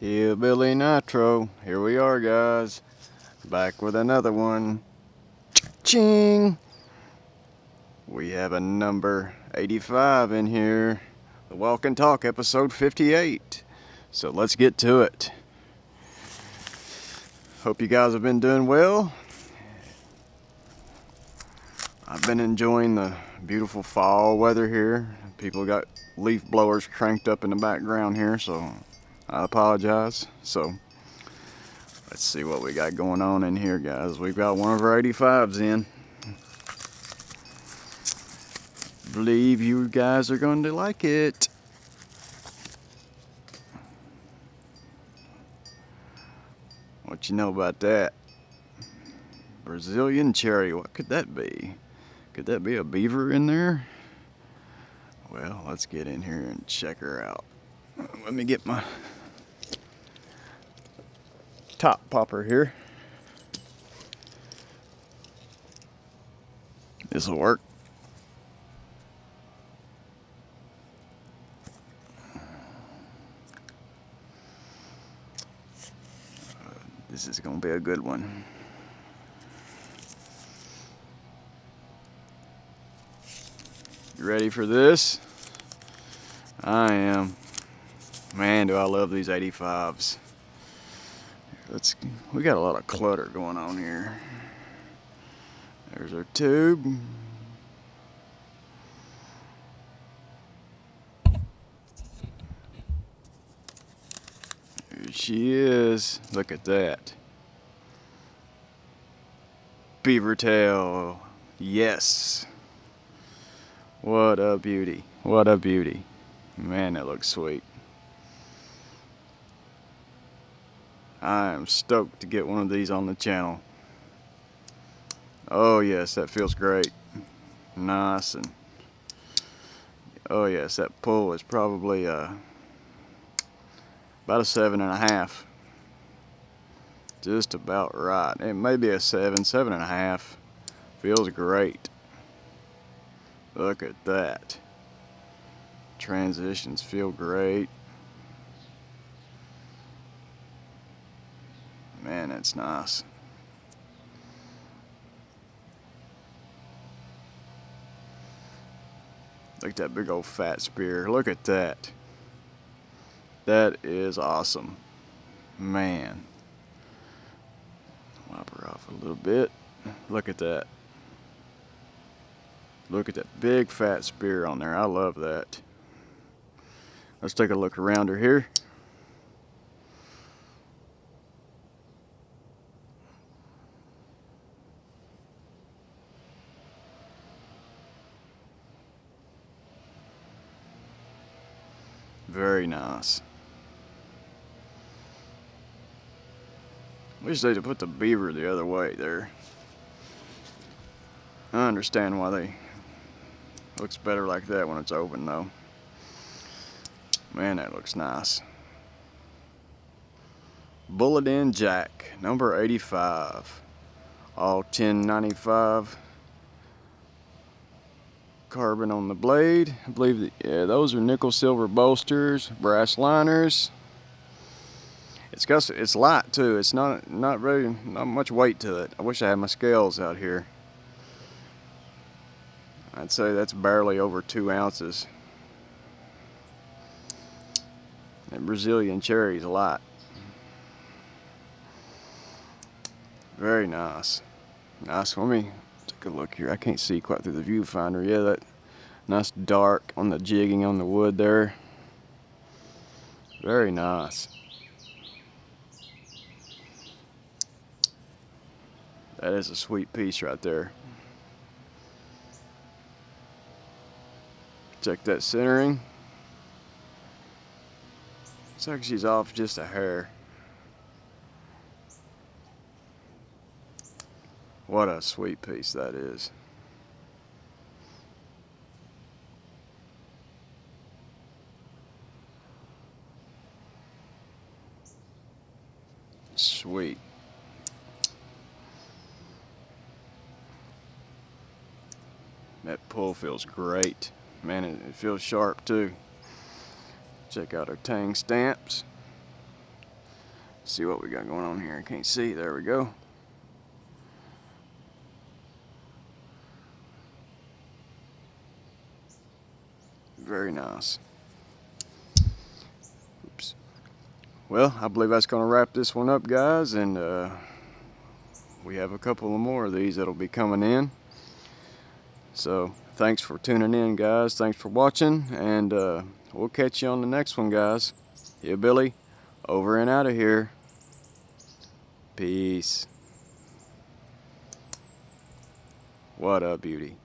HillbillyNitro. Here we are, guys. Back with another one. Ching! We have a number 85 in here. The Walk and Talk, episode 58. So let's get to it. Hope you guys have been doing well. I've been enjoying the beautiful fall weather here. People got leaf blowers cranked up in the background here, so I apologize. So let's see what we got going on in here, guys. We've got one of our 85s in. Believe you guys are going to like it. What you know about that? Brazilian cherry. What could that be? Could that be a beaver in there? Well, let's get in here and check her out. Let me get my top popper here. This will work. This is going to be a good one. You ready for this? I am. Man, do I love these 85s. We got a lot of clutter going on here. There's our tube. Here she is. Look at that. Beaver tail. Yes. What a beauty. What a beauty. Man, that looks sweet. I am stoked to get one of these on the channel. Oh yes, that feels great. Nice. And oh yes, that pull is probably about a 7.5. Just about right. It may be a 7.5. Feels great. Look at that. Transitions feel great. Man, that's nice. Look at that big old fat spear. Look at that. That is awesome. Man. Wipe her off a little bit. Look at that. Look at that big fat spear on there. I love that. Let's take a look around her here. Very nice. Wish they'd have put the beaver the other way there. I understand why they looks better like that when it's open though. Man, that looks nice. Bullet End Jack, number 85. All 1095 carbon on the blade. I believe that, yeah, those are nickel silver bolsters, brass liners. It's light too. It's not much weight to it. I wish I had my scales out here. I'd say that's barely over 2 ounces. That Brazilian cherry is a lot. Very nice. Nice. Let me take a look here. I can't see quite through the viewfinder. Yeah, that nice dark on the jigging on the wood there. Very nice. That is a sweet piece right there. Check that centering. Looks like she's off just a hair. What a sweet piece that is. Sweet. That pull feels great. Man, it feels sharp too. Check out our tang stamps. See what we got going on here. I can't see. There we go. Very nice. Oops. Well, I believe that's going to wrap this one up, guys, and we have a couple of more of these that'll be coming in. So thanks for tuning in, guys. Thanks for watching, and we'll catch you on the next one, guys. Hillbilly, over and out of here. Peace. What a beauty.